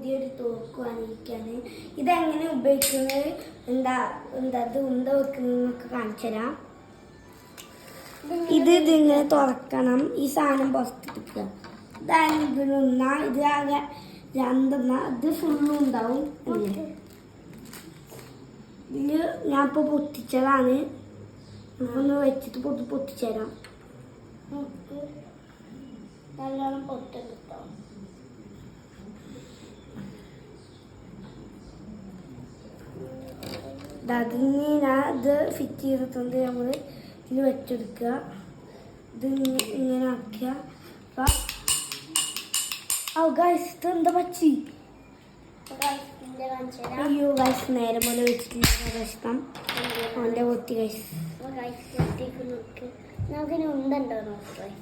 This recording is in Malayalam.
പുതിയൊരു തോക്ക് വാങ്ങിക്കാൻ. ഇതെങ്ങനെ ഉപയോഗിക്കുന്നത്, ഇത് ഉണ്ട വെക്കുന്നതൊക്കെ കാണിച്ചു തരാം. ഇതിങ്ങനെ തുറക്കണം, ഈ സാധനം പുറത്തെടുക്കുക. ഇതായാലും ഇതിലൊന്നാ, ഇത് ആകെ രണ്ടെണ്ണ, ഇത് ഫുള്ളും ഉണ്ടാവും. ഇതില് ഞാൻ ഇപ്പോൾ പൊട്ടിച്ചതാണ്. ഒന്ന് വെച്ചിട്ട് പൊട്ടിച്ചു തരാം. നല്ലോണം പൊട്ടെടുത്തോ. അതിന് ഞാൻ ഇത് ഫിറ്റ് ചെയ്തിട്ടുണ്ട്. നമ്മൾ ഇതിൽ വെച്ചെടുക്കുക. ഇത് ഇങ്ങനെ ആക്കുക. ഗൈസ് ഇതെന്താ പറ്റി? അയ്യോ ഗൈസ്, നേരെ പോലെ വെച്ചിട്ടില്ല പ്രശ്നം. അവൻ്റെ പൊത്തി ഗൈസ്. നമുക്കിനി ഉണ്ടോ നോക്കാം.